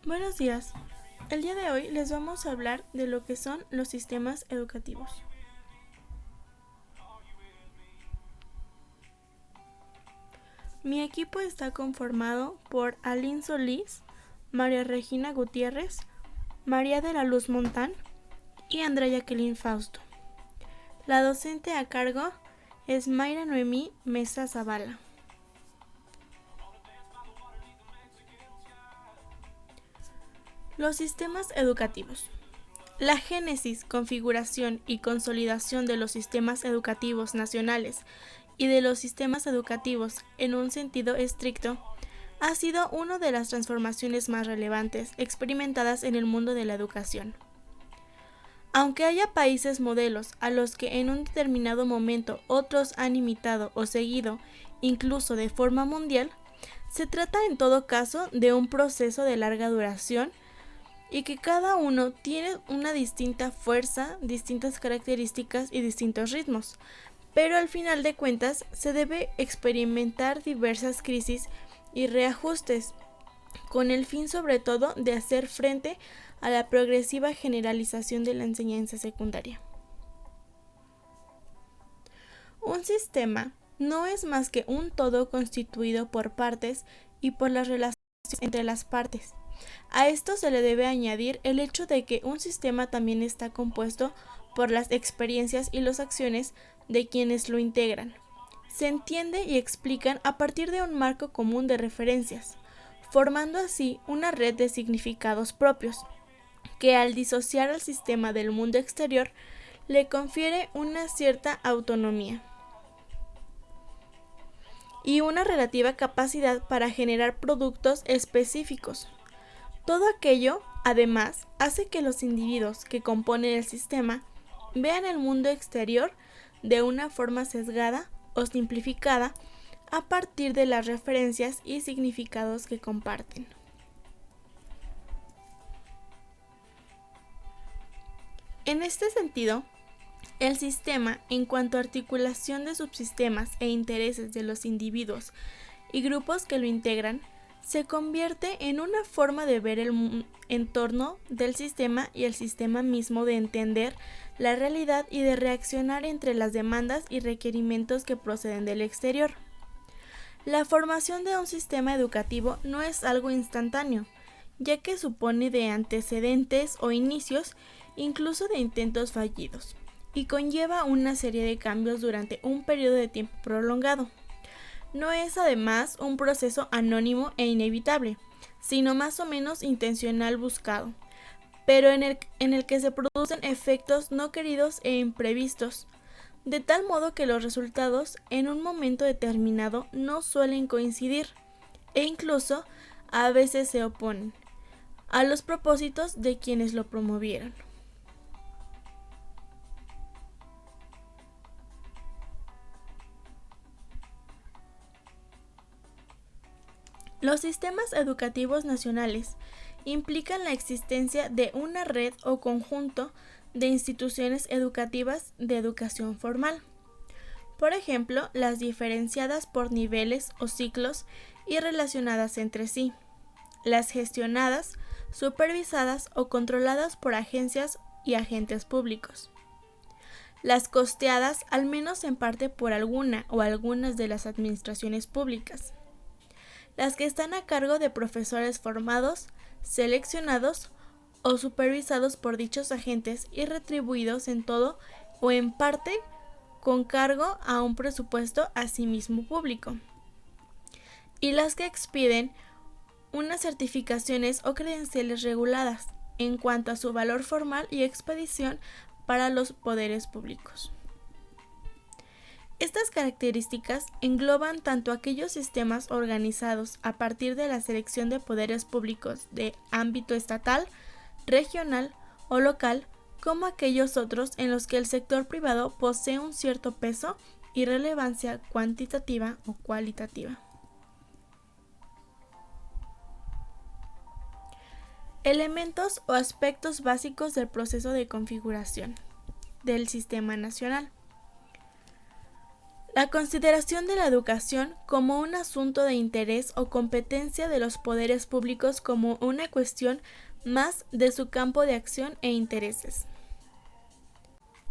Buenos días. El día de hoy les vamos a hablar de lo que son los sistemas educativos. Mi equipo está conformado por Aline Solís, María Regina Gutiérrez, María de la Luz Montán y Andrea Jacqueline Fausto. La docente a cargo es Mayra Noemí Mesa Zavala. Los sistemas educativos. La génesis, configuración y consolidación de los sistemas educativos nacionales y de los sistemas educativos en un sentido estricto ha sido una de las transformaciones más relevantes experimentadas en el mundo de la educación. Aunque haya países modelos a los que en un determinado momento otros han imitado o seguido, incluso de forma mundial, se trata en todo caso de un proceso de larga duración y que cada uno tiene una distinta fuerza, distintas características y distintos ritmos, pero al final de cuentas se debe experimentar diversas crisis y reajustes, con el fin sobre todo de hacer frente a la progresiva generalización de la enseñanza secundaria. Un sistema no es más que un todo constituido por partes y por las relaciones entre las partes. A esto se le debe añadir el hecho de que un sistema también está compuesto por las experiencias y las acciones de quienes lo integran. Se entiende y explican a partir de un marco común de referencias, formando así una red de significados propios, que al disociar al sistema del mundo exterior le confiere una cierta autonomía y una relativa capacidad para generar productos específicos. Todo aquello, además, hace que los individuos que componen el sistema vean el mundo exterior de una forma sesgada o simplificada a partir de las referencias y significados que comparten. En este sentido, el sistema, en cuanto a articulación de subsistemas e intereses de los individuos y grupos que lo integran, se convierte en una forma de ver el entorno del sistema y el sistema mismo, de entender la realidad y de reaccionar entre las demandas y requerimientos que proceden del exterior. La formación de un sistema educativo no es algo instantáneo, ya que supone de antecedentes o inicios, incluso de intentos fallidos, y conlleva una serie de cambios durante un periodo de tiempo prolongado. No es además un proceso anónimo e inevitable, sino más o menos intencional buscado, pero en el que se producen efectos no queridos e imprevistos, de tal modo que los resultados en un momento determinado no suelen coincidir e incluso a veces se oponen a los propósitos de quienes lo promovieron. Los sistemas educativos nacionales implican la existencia de una red o conjunto de instituciones educativas de educación formal. Por ejemplo, las diferenciadas por niveles o ciclos y relacionadas entre sí, las gestionadas, supervisadas o controladas por agencias y agentes públicos, las costeadas al menos en parte por alguna o algunas de las administraciones públicas, las que están a cargo de profesores formados, seleccionados o supervisados por dichos agentes y retribuidos en todo o en parte con cargo a un presupuesto asimismo público, y las que expiden unas certificaciones o credenciales reguladas en cuanto a su valor formal y expedición para los poderes públicos. Estas características engloban tanto aquellos sistemas organizados a partir de la selección de poderes públicos de ámbito estatal, regional o local, como aquellos otros en los que el sector privado posee un cierto peso y relevancia cuantitativa o cualitativa. Elementos o aspectos básicos del proceso de configuración del sistema nacional. La consideración de la educación como un asunto de interés o competencia de los poderes públicos como una cuestión más de su campo de acción e intereses.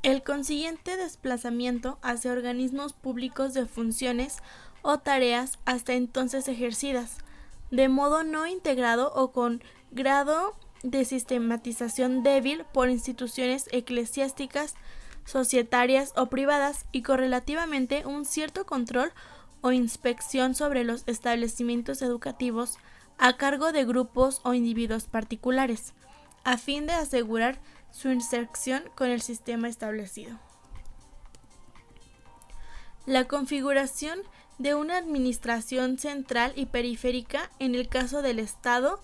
El consiguiente desplazamiento hacia organismos públicos de funciones o tareas hasta entonces ejercidas, de modo no integrado o con grado de sistematización débil por instituciones eclesiásticas, societarias o privadas y correlativamente un cierto control o inspección sobre los establecimientos educativos a cargo de grupos o individuos particulares, a fin de asegurar su inserción con el sistema establecido. La configuración de una administración central y periférica en el caso del Estado,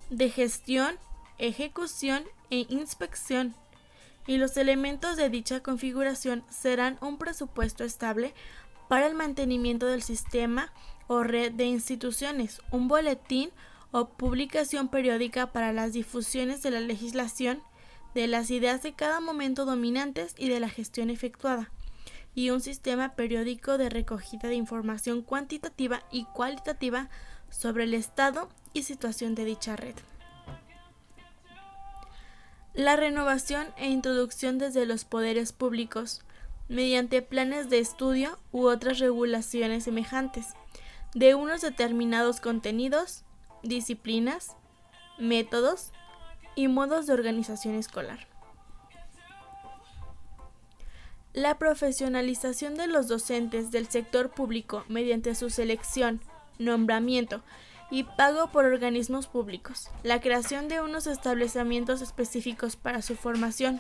de gestión, ejecución e inspección, y los elementos de dicha configuración serán un presupuesto estable para el mantenimiento del sistema o red de instituciones, un boletín o publicación periódica para las difusiones de la legislación, de las ideas de cada momento dominantes y de la gestión efectuada, y un sistema periódico de recogida de información cuantitativa y cualitativa sobre el estado y situación de dicha red. La renovación e introducción desde los poderes públicos, mediante planes de estudio u otras regulaciones semejantes, de unos determinados contenidos, disciplinas, métodos y modos de organización escolar. La profesionalización de los docentes del sector público mediante su selección, nombramiento y pago por organismos públicos, la creación de unos establecimientos específicos para su formación,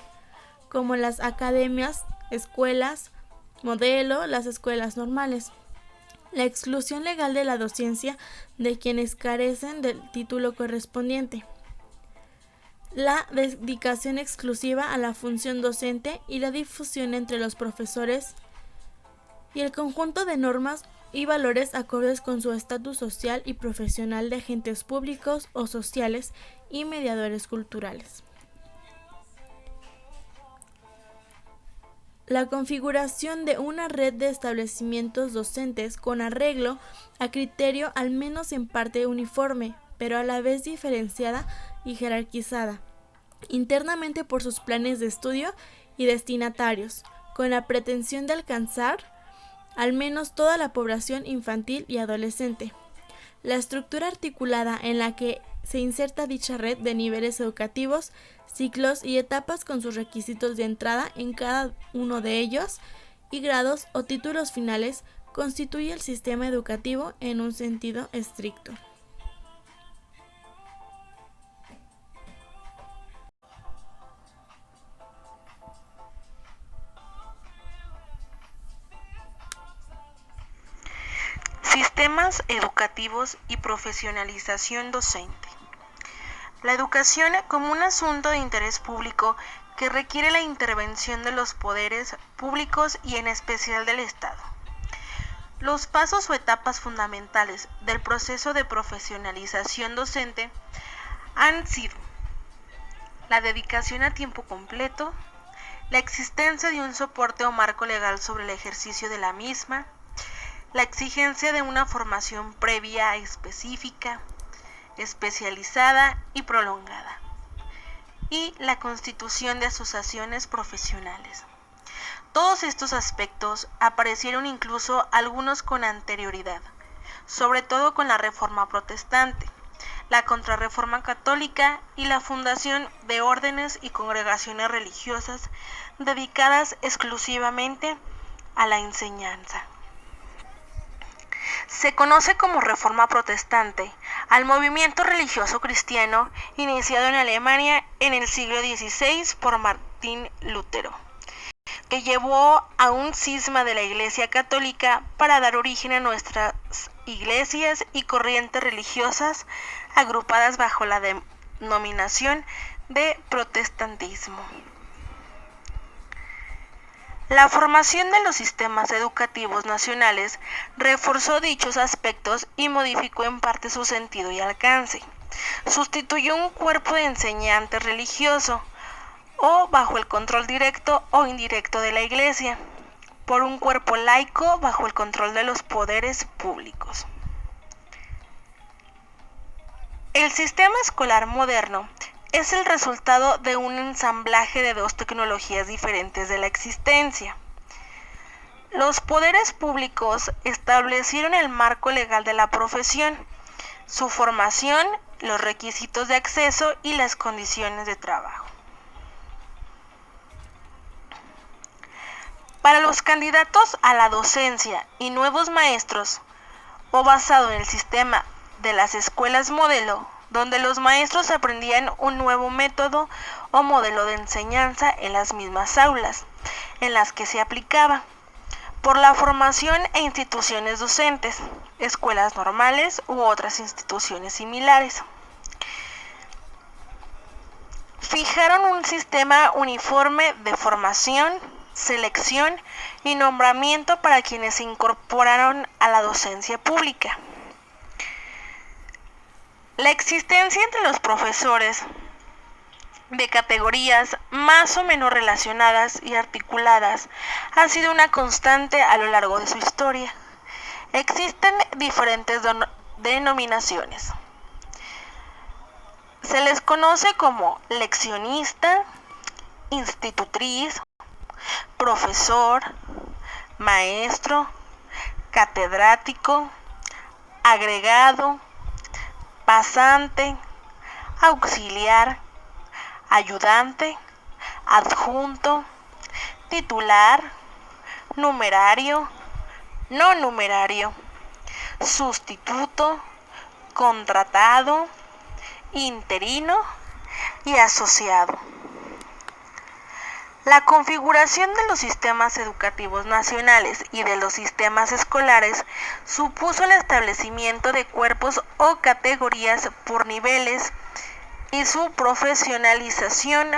como las academias, escuelas, modelo, las escuelas normales, la exclusión legal de la docencia de quienes carecen del título correspondiente, la dedicación exclusiva a la función docente y la difusión entre los profesores y el conjunto de normas y valores acordes con su estatus social y profesional de agentes públicos o sociales y mediadores culturales. La configuración de una red de establecimientos docentes con arreglo a criterio al menos en parte uniforme, pero a la vez diferenciada y jerarquizada internamente por sus planes de estudio y destinatarios, con la pretensión de alcanzar al menos toda la población infantil y adolescente. La estructura articulada en la que se inserta dicha red de niveles educativos, ciclos y etapas con sus requisitos de entrada en cada uno de ellos y grados o títulos finales constituye el sistema educativo en un sentido estricto. Sistemas educativos y profesionalización docente. La educación como un asunto de interés público que requiere la intervención de los poderes públicos y en especial del Estado. Los pasos o etapas fundamentales del proceso de profesionalización docente han sido la dedicación a tiempo completo, la existencia de un soporte o marco legal sobre el ejercicio de la misma, la exigencia de una formación previa específica, especializada y prolongada, y la constitución de asociaciones profesionales. Todos estos aspectos aparecieron incluso algunos con anterioridad, sobre todo con la Reforma Protestante, la Contrarreforma Católica y la fundación de órdenes y congregaciones religiosas dedicadas exclusivamente a la enseñanza. Se conoce como Reforma Protestante al movimiento religioso cristiano iniciado en Alemania en el siglo XVI por Martín Lutero, que llevó a un cisma de la Iglesia Católica para dar origen a nuestras iglesias y corrientes religiosas agrupadas bajo la denominación de protestantismo. La formación de los sistemas educativos nacionales reforzó dichos aspectos y modificó en parte su sentido y alcance. Sustituyó un cuerpo de enseñantes religioso o bajo el control directo o indirecto de la Iglesia por un cuerpo laico bajo el control de los poderes públicos. El sistema escolar moderno es el resultado de un ensamblaje de dos tecnologías diferentes de la existencia. Los poderes públicos establecieron el marco legal de la profesión, su formación, los requisitos de acceso y las condiciones de trabajo. Para los candidatos a la docencia y nuevos maestros, o basado en el sistema de las escuelas modelo, donde los maestros aprendían un nuevo método o modelo de enseñanza en las mismas aulas en las que se aplicaba, por la formación e instituciones docentes, escuelas normales u otras instituciones similares. Fijaron un sistema uniforme de formación, selección y nombramiento para quienes se incorporaron a la docencia pública. La existencia entre los profesores de categorías más o menos relacionadas y articuladas ha sido una constante a lo largo de su historia. Existen diferentes denominaciones. Se les conoce como leccionista, institutriz, profesor, maestro, catedrático, agregado, pasante, auxiliar, ayudante, adjunto, titular, numerario, no numerario, sustituto, contratado, interino y asociado. La configuración de los sistemas educativos nacionales y de los sistemas escolares supuso el establecimiento de cuerpos o categorías por niveles y su profesionalización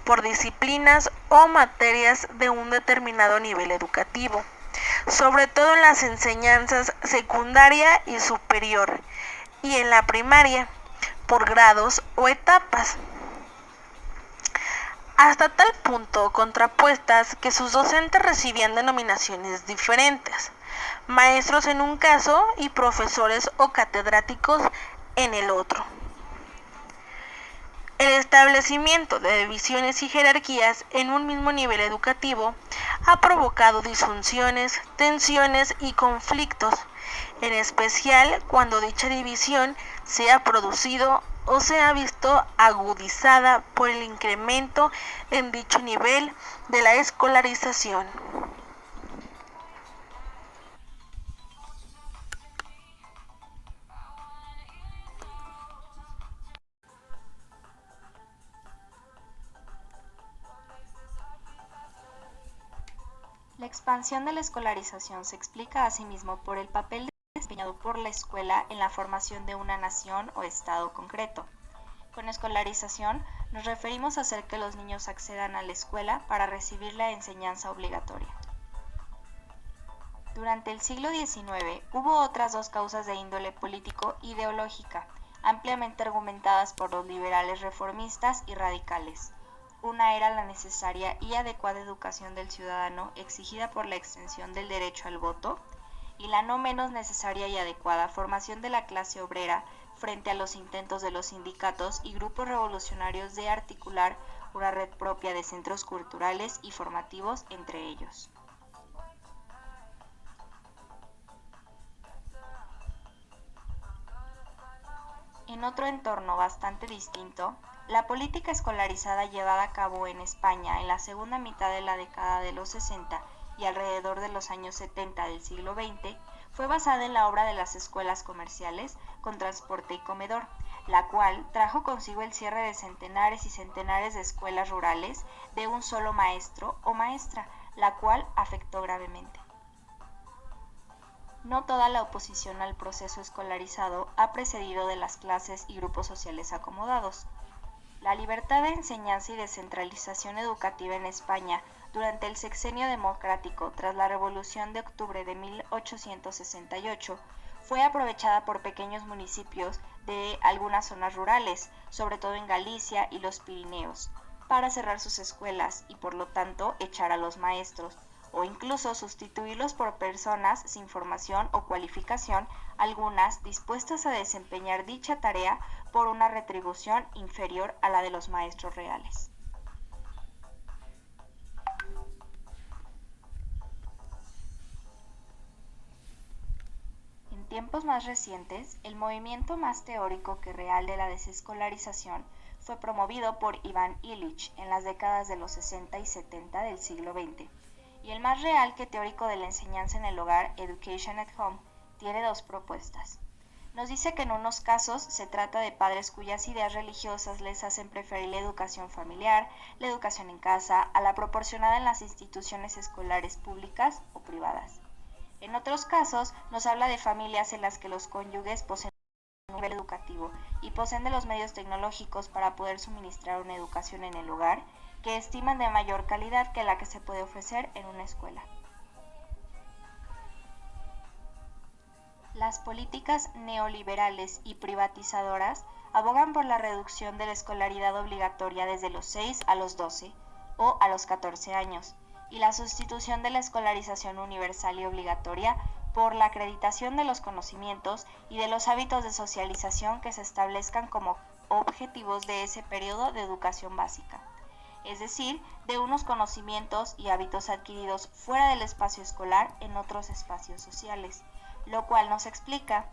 por disciplinas o materias de un determinado nivel educativo, sobre todo en las enseñanzas secundaria y superior, y en la primaria, por grados o etapas, hasta tal punto contrapuestas que sus docentes recibían denominaciones diferentes, maestros en un caso y profesores o catedráticos en el otro. El establecimiento de divisiones y jerarquías en un mismo nivel educativo ha provocado disfunciones, tensiones y conflictos, en especial cuando dicha división se ha producido o se ha visto agudizada por el incremento en dicho nivel de la escolarización. La expansión de la escolarización se explica asimismo por el papel desempeñado por la escuela en la formación de una nación o estado concreto. Con escolarización nos referimos a hacer que los niños accedan a la escuela para recibir la enseñanza obligatoria. Durante el siglo XIX hubo otras dos causas de índole político-ideológica, ampliamente argumentadas por los liberales reformistas y radicales. Una era la necesaria y adecuada educación del ciudadano exigida por la extensión del derecho al voto, y la no menos necesaria y adecuada formación de la clase obrera frente a los intentos de los sindicatos y grupos revolucionarios de articular una red propia de centros culturales y formativos entre ellos. En otro entorno bastante distinto, la política escolarizada llevada a cabo en España en la segunda mitad de la década de los 60 y alrededor de los años 70 del siglo XX fue basada en la obra de las escuelas comerciales con transporte y comedor, la cual trajo consigo el cierre de centenares y centenares de escuelas rurales de un solo maestro o maestra, la cual afectó gravemente. No toda la oposición al proceso escolarizado ha precedido de las clases y grupos sociales acomodados. La libertad de enseñanza y descentralización educativa en España durante el sexenio democrático tras la Revolución de Octubre de 1868 fue aprovechada por pequeños municipios de algunas zonas rurales, sobre todo en Galicia y los Pirineos, para cerrar sus escuelas y por lo tanto echar a los maestros, o incluso sustituirlos por personas sin formación o cualificación, algunas dispuestas a desempeñar dicha tarea por una retribución inferior a la de los maestros reales. En tiempos más recientes, el movimiento más teórico que real de la desescolarización fue promovido por Ivan Illich en las décadas de los 60 y 70 del siglo XX, y el más real que teórico de la enseñanza en el hogar, Education at Home, tiene dos propuestas. Nos dice que en unos casos se trata de padres cuyas ideas religiosas les hacen preferir la educación familiar, la educación en casa, a la proporcionada en las instituciones escolares públicas o privadas. En otros casos, nos habla de familias en las que los cónyuges poseen un nivel educativo y poseen de los medios tecnológicos para poder suministrar una educación en el hogar que estiman de mayor calidad que la que se puede ofrecer en una escuela. Las políticas neoliberales y privatizadoras abogan por la reducción de la escolaridad obligatoria desde los 6 a los 12 o a los 14 años, y la sustitución de la escolarización universal y obligatoria por la acreditación de los conocimientos y de los hábitos de socialización que se establezcan como objetivos de ese periodo de educación básica, es decir, de unos conocimientos y hábitos adquiridos fuera del espacio escolar en otros espacios sociales, lo cual nos explica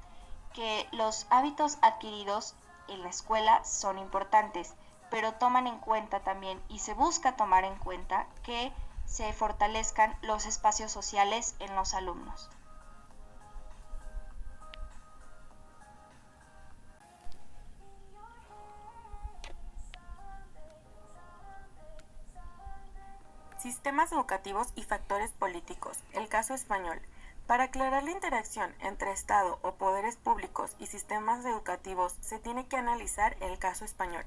que los hábitos adquiridos en la escuela son importantes, pero toman en cuenta también y se busca tomar en cuenta que se fortalezcan los espacios sociales en los alumnos. Sistemas educativos y factores políticos. El caso español. Para aclarar la interacción entre Estado o poderes públicos y sistemas educativos se tiene que analizar el caso español.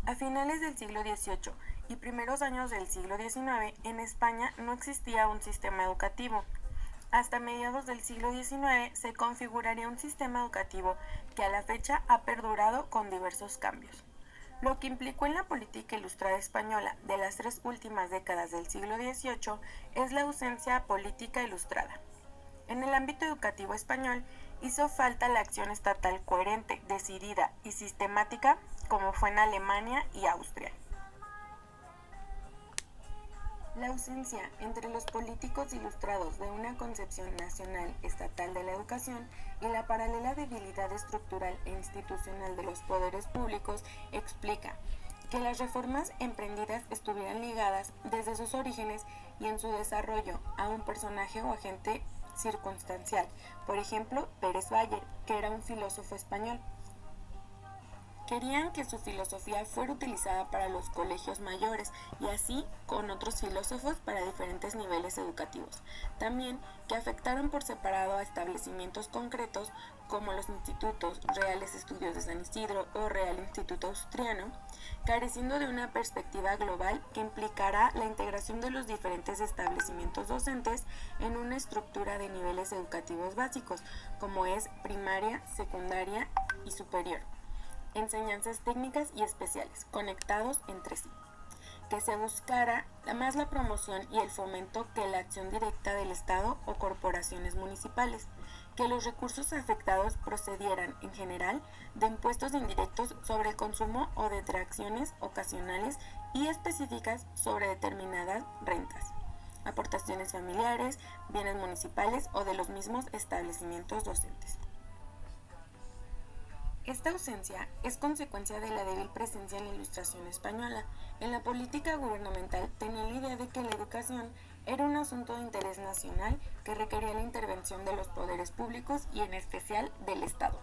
A finales del siglo XVIII y primeros años del siglo XIX, en España no existía un sistema educativo. Hasta mediados del siglo XIX se configuraría un sistema educativo que a la fecha ha perdurado con diversos cambios. Lo que implicó en la política ilustrada española de las 3 últimas décadas del siglo XVIII es la ausencia política ilustrada. En el ámbito educativo español hizo falta la acción estatal coherente, decidida y sistemática como fue en Alemania y Austria. La ausencia entre los políticos ilustrados de una concepción nacional estatal de la educación y la paralela debilidad estructural e institucional de los poderes públicos explica que las reformas emprendidas estuvieran ligadas desde sus orígenes y en su desarrollo a un personaje o agente circunstancial, por ejemplo, Pérez Bayer, que era un filósofo español. Querían que su filosofía fuera utilizada para los colegios mayores y así con otros filósofos para diferentes niveles educativos. También que afectaron por separado a establecimientos concretos como los institutos Reales Estudios de San Isidro o Real Instituto Asturiano, careciendo de una perspectiva global que implicará la integración de los diferentes establecimientos docentes en una estructura de niveles educativos básicos, como es primaria, secundaria y superior. Enseñanzas técnicas y especiales, conectados entre sí. Que se buscara más la promoción y el fomento que la acción directa del Estado o corporaciones municipales. Que los recursos afectados procedieran, en general, de impuestos indirectos sobre el consumo o de detracciones ocasionales y específicas sobre determinadas rentas, aportaciones familiares, bienes municipales o de los mismos establecimientos docentes. Esta ausencia es consecuencia de la débil presencia en la Ilustración española. En la política gubernamental tenía la idea de que la educación era un asunto de interés nacional que requería la intervención de los poderes públicos y en especial del Estado.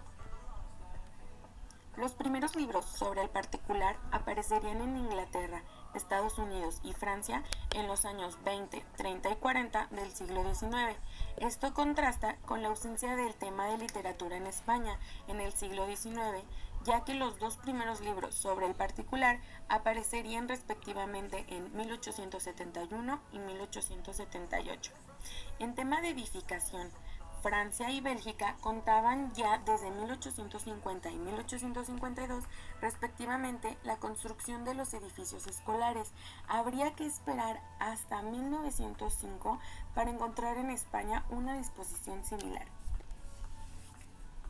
Los primeros libros sobre el particular aparecerían en Inglaterra, Estados Unidos y Francia en los años 20, 30 y 40 del siglo XIX. Esto contrasta con la ausencia del tema de literatura en España en el siglo XIX, ya que los 2 primeros libros sobre el particular aparecerían respectivamente en 1871 y 1878. En tema de edificación, Francia y Bélgica contaban ya desde 1850 y 1852, respectivamente, la construcción de los edificios escolares. Habría que esperar hasta 1905 para encontrar en España una disposición similar.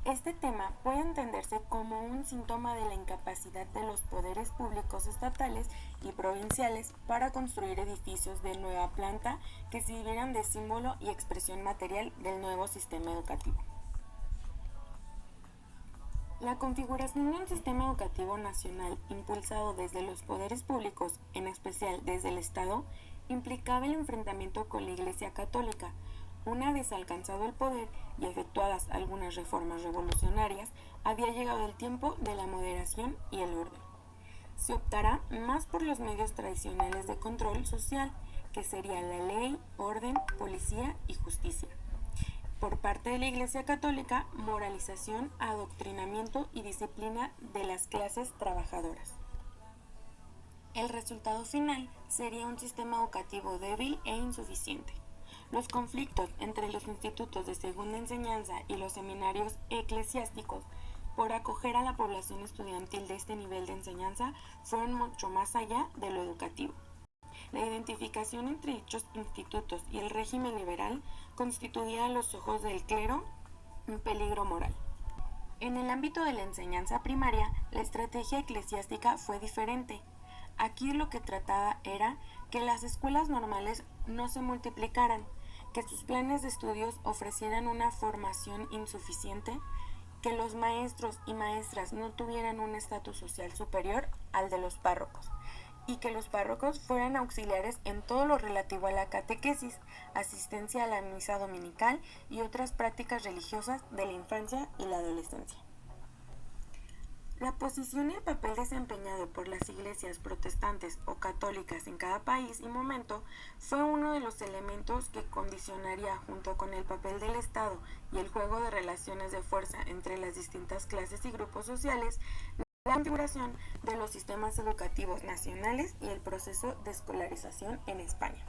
Este tema puede entenderse como un síntoma de la incapacidad de los poderes públicos estatales y provinciales para construir edificios de nueva planta que sirvieran de símbolo y expresión material del nuevo sistema educativo. La configuración de un sistema educativo nacional impulsado desde los poderes públicos, en especial desde el Estado, implicaba el enfrentamiento con la Iglesia Católica. Una vez alcanzado el poder y efectuadas algunas reformas revolucionarias, había llegado el tiempo de la moderación y el orden. Se optará más por los medios tradicionales de control social, que serían la ley, orden, policía y justicia. Por parte de la Iglesia Católica, moralización, adoctrinamiento y disciplina de las clases trabajadoras. El resultado final sería un sistema educativo débil e insuficiente. Los conflictos entre los institutos de segunda enseñanza y los seminarios eclesiásticos por acoger a la población estudiantil de este nivel de enseñanza fueron mucho más allá de lo educativo. La identificación entre dichos institutos y el régimen liberal constituía a los ojos del clero un peligro moral. En el ámbito de la enseñanza primaria, la estrategia eclesiástica fue diferente. Aquí lo que trataba era que las escuelas normales no se multiplicaran, que sus planes de estudios ofrecieran una formación insuficiente, que los maestros y maestras no tuvieran un estatus social superior al de los párrocos, y que los párrocos fueran auxiliares en todo lo relativo a la catequesis, asistencia a la misa dominical y otras prácticas religiosas de la infancia y la adolescencia. La posición y el papel desempeñado por las iglesias protestantes o católicas en cada país y momento fue uno de los elementos que condicionaría, junto con el papel del Estado y el juego de relaciones de fuerza entre las distintas clases y grupos sociales, la configuración de los sistemas educativos nacionales y el proceso de escolarización en España.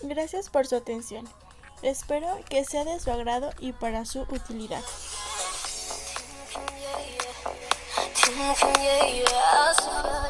Gracias por su atención. Espero que sea de su agrado y para su utilidad. Yeah.